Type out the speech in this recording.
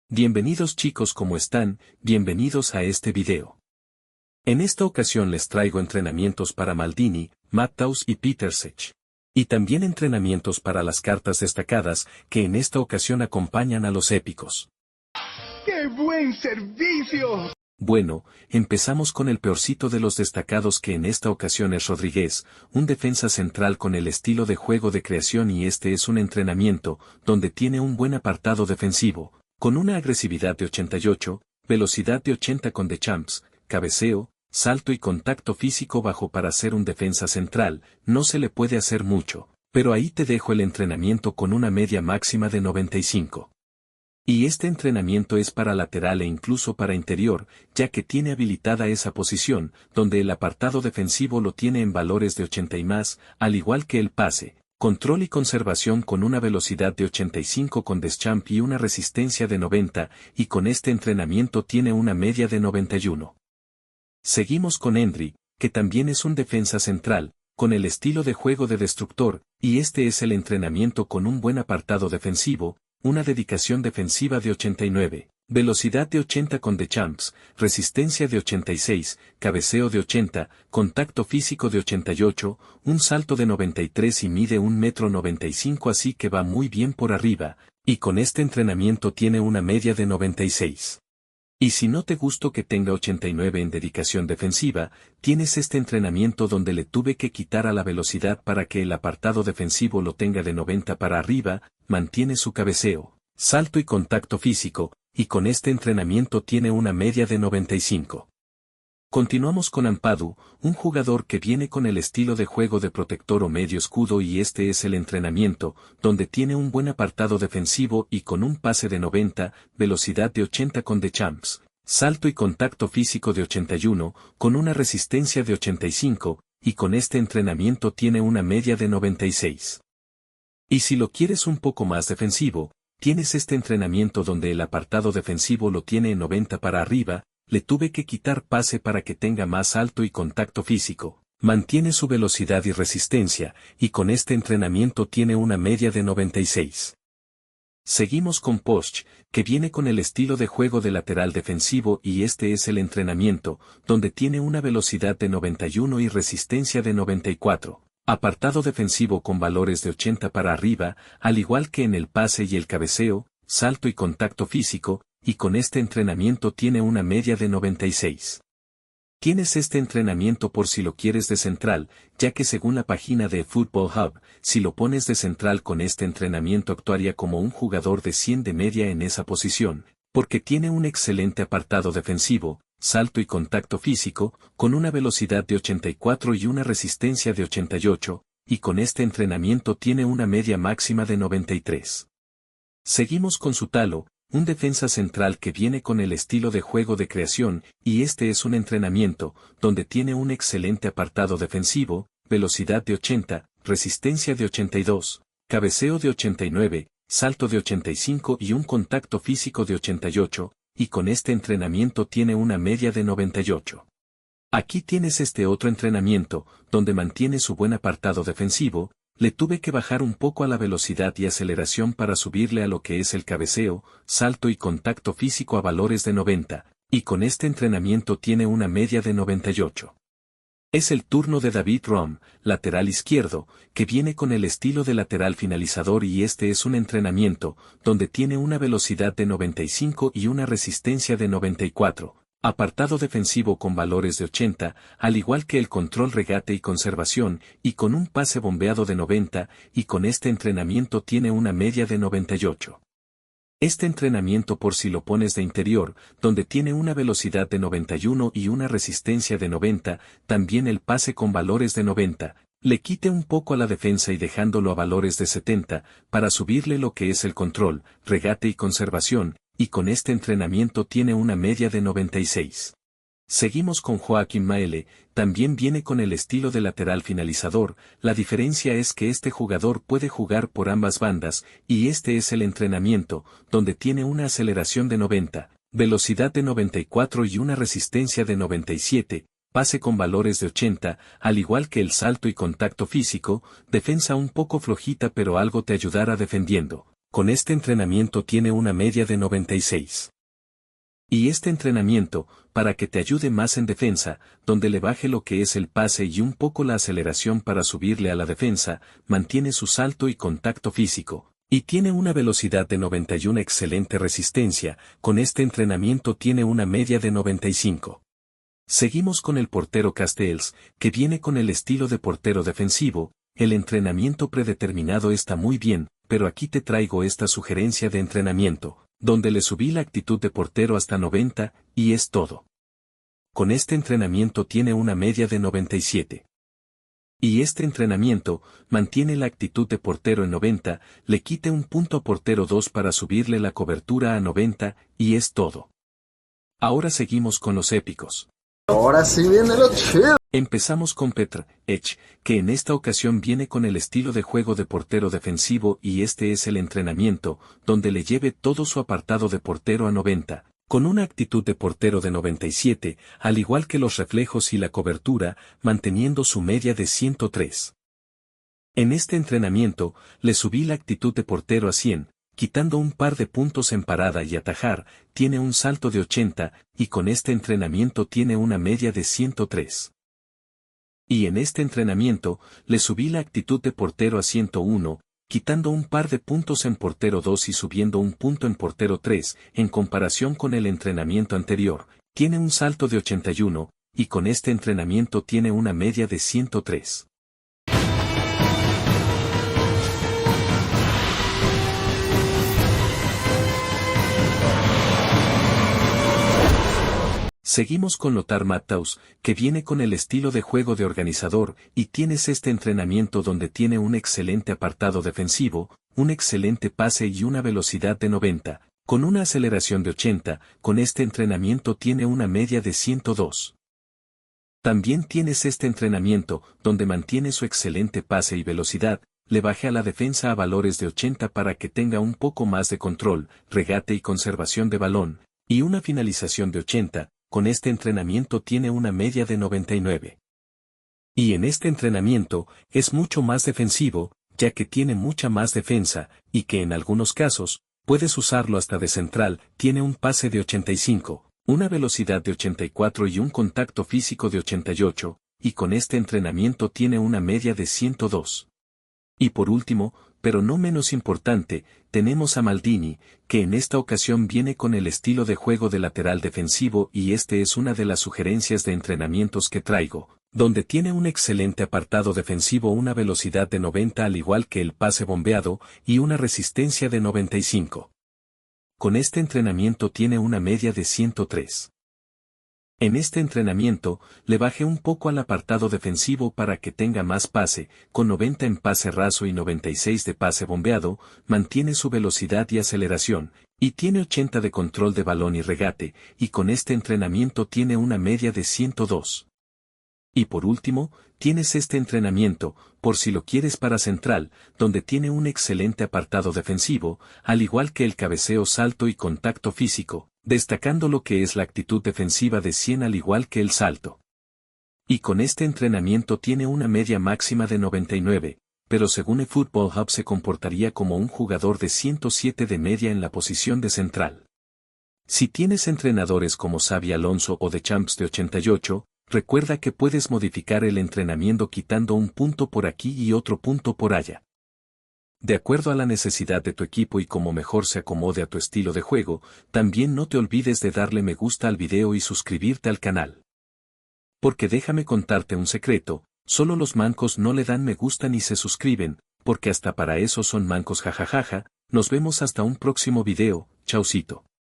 Bienvenidos chicos, ¿cómo están? Bienvenidos a este video. En esta ocasión les traigo entrenamientos para Maldini, Matthaus y Petr Cech. Y también entrenamientos para las cartas destacadas, que en esta ocasión acompañan a los épicos. ¡Qué buen servicio! Bueno, empezamos con el peorcito de los destacados, que en esta ocasión es Rodríguez, un defensa central con el estilo de juego de creación, y este es un entrenamiento, donde tiene un buen apartado defensivo, con una agresividad de 88, velocidad de 80 con Deschamps, cabeceo, salto y contacto físico bajo. Para ser un defensa central, no se le puede hacer mucho, pero ahí te dejo el entrenamiento con una media máxima de 95. Y este entrenamiento es para lateral e incluso para interior, ya que tiene habilitada esa posición, donde el apartado defensivo lo tiene en valores de 80 y más, al igual que el pase, control y conservación con una velocidad de 85 con Deschamps y una resistencia de 90, y con este entrenamiento tiene una media de 91. Seguimos con Endrick, que también es un defensa central, con el estilo de juego de destructor, y este es el entrenamiento con un buen apartado defensivo, una dedicación defensiva de 89, velocidad de 80 con Deschamps, resistencia de 86, cabeceo de 80, contacto físico de 88, un salto de 93 y mide 1,95 m, así que va muy bien por arriba, y con este entrenamiento tiene una media de 96. Y si no te gustó que tenga 89 en dedicación defensiva, tienes este entrenamiento donde le tuve que quitar a la velocidad para que el apartado defensivo lo tenga de 90 para arriba, mantiene su cabeceo, salto y contacto físico, y con este entrenamiento tiene una media de 95. Continuamos con Ampadu, un jugador que viene con el estilo de juego de protector o medio escudo, y este es el entrenamiento, donde tiene un buen apartado defensivo y con un pase de 90, velocidad de 80 con Deschamps, salto y contacto físico de 81, con una resistencia de 85, y con este entrenamiento tiene una media de 96. Y si lo quieres un poco más defensivo, tienes este entrenamiento donde el apartado defensivo lo tiene en 90 para arriba. Le tuve que quitar pase para que tenga más salto y contacto físico, mantiene su velocidad y resistencia, y con este entrenamiento tiene una media de 96. Seguimos con Posch, que viene con el estilo de juego de lateral defensivo, y este es el entrenamiento, donde tiene una velocidad de 91 y resistencia de 94, apartado defensivo con valores de 80 para arriba, al igual que en el pase y el cabeceo, salto y contacto físico, y con este entrenamiento tiene una media de 96. Tienes este entrenamiento por si lo quieres de central, ya que según la página de Football Hub, si lo pones de central con este entrenamiento actuaría como un jugador de 100 de media en esa posición, porque tiene un excelente apartado defensivo, salto y contacto físico, con una velocidad de 84 y una resistencia de 88, y con este entrenamiento tiene una media máxima de 93. Seguimos con Sutalo, un defensa central que viene con el estilo de juego de creación, y este es un entrenamiento, donde tiene un excelente apartado defensivo, velocidad de 80, resistencia de 82, cabeceo de 89, salto de 85 y un contacto físico de 88, y con este entrenamiento tiene una media de 98. Aquí tienes este otro entrenamiento, donde mantiene su buen apartado defensivo. Le tuve que bajar un poco a la velocidad y aceleración para subirle a lo que es el cabeceo, salto y contacto físico a valores de 90, y con este entrenamiento tiene una media de 98. Es el turno de David Raum, lateral izquierdo, que viene con el estilo de lateral finalizador, y este es un entrenamiento, donde tiene una velocidad de 95 y una resistencia de 94. Apartado defensivo con valores de 80, al igual que el control, regate y conservación, y con un pase bombeado de 90, y con este entrenamiento tiene una media de 98. Este entrenamiento por si lo pones de interior, donde tiene una velocidad de 91 y una resistencia de 90, también el pase con valores de 90, le quite un poco a la defensa y dejándolo a valores de 70, para subirle lo que es el control, regate y conservación, y con este entrenamiento tiene una media de 96. Seguimos con Joaquim Maele, también viene con el estilo de lateral finalizador, la diferencia es que este jugador puede jugar por ambas bandas, y este es el entrenamiento, donde tiene una aceleración de 90, velocidad de 94 y una resistencia de 97, pase con valores de 80, al igual que el salto y contacto físico, defensa un poco flojita pero algo te ayudará defendiendo. Con este entrenamiento tiene una media de 96. Y este entrenamiento, para que te ayude más en defensa, donde le baje lo que es el pase y un poco la aceleración para subirle a la defensa, mantiene su salto y contacto físico, y tiene una velocidad de 91 excelente resistencia, con este entrenamiento tiene una media de 95. Seguimos con el portero Castells, que viene con el estilo de portero defensivo. El entrenamiento predeterminado está muy bien, pero aquí te traigo esta sugerencia de entrenamiento, donde le subí la actitud de portero hasta 90, y es todo. Con este entrenamiento tiene una media de 97. Y este entrenamiento, mantiene la actitud de portero en 90, le quite un punto a portero 2 para subirle la cobertura a 90, y es todo. Ahora seguimos con los épicos. Ahora sí viene lo chido. Empezamos con Petr Cech, que en esta ocasión viene con el estilo de juego de portero defensivo y este es el entrenamiento, donde le lleve todo su apartado de portero a 90, con una actitud de portero de 97, al igual que los reflejos y la cobertura, manteniendo su media de 103. En este entrenamiento, le subí la actitud de portero a 100, quitando un par de puntos en parada y atajar, tiene un salto de 80, y con este entrenamiento tiene una media de 103. Y en este entrenamiento, le subí la actitud de portero a 101, quitando un par de puntos en portero 2 y subiendo un punto en portero 3, en comparación con el entrenamiento anterior, tiene un salto de 81, y con este entrenamiento tiene una media de 103. Seguimos con Lothar Matthaus, que viene con el estilo de juego de organizador, y tienes este entrenamiento donde tiene un excelente apartado defensivo, un excelente pase y una velocidad de 90, con una aceleración de 80, con este entrenamiento tiene una media de 102. También tienes este entrenamiento, donde mantiene su excelente pase y velocidad, le baje a la defensa a valores de 80 para que tenga un poco más de control, regate y conservación de balón, y una finalización de 80, con este entrenamiento tiene una media de 99. Y en este entrenamiento, es mucho más defensivo, ya que tiene mucha más defensa, y que en algunos casos, puedes usarlo hasta de central, tiene un pase de 85, una velocidad de 84 y un contacto físico de 88, y con este entrenamiento tiene una media de 102. Y por último, pero no menos importante, tenemos a Maldini, que en esta ocasión viene con el estilo de juego de lateral defensivo y este es una de las sugerencias de entrenamientos que traigo, donde tiene un excelente apartado defensivo, una velocidad de 90 al igual que el pase bombeado y una resistencia de 95. Con este entrenamiento tiene una media de 103. En este entrenamiento, le bajé un poco al apartado defensivo para que tenga más pase, con 90 en pase raso y 96 de pase bombeado, mantiene su velocidad y aceleración, y tiene 80 de control de balón y regate, y con este entrenamiento tiene una media de 102. Y por último, tienes este entrenamiento, por si lo quieres para central, donde tiene un excelente apartado defensivo, al igual que el cabeceo salto y contacto físico, destacando lo que es la actitud defensiva de 100 al igual que el salto. Y con este entrenamiento tiene una media máxima de 99, pero según el Football Hub se comportaría como un jugador de 107 de media en la posición de central. Si tienes entrenadores como Xabi Alonso o de Champs de 88, recuerda que puedes modificar el entrenamiento quitando un punto por aquí y otro punto por allá. De acuerdo a la necesidad de tu equipo y como mejor se acomode a tu estilo de juego, también no te olvides de darle me gusta al video y suscribirte al canal. Porque déjame contarte un secreto, solo los mancos no le dan me gusta ni se suscriben, porque hasta para eso son mancos jajajaja, nos vemos hasta un próximo video, chaucito.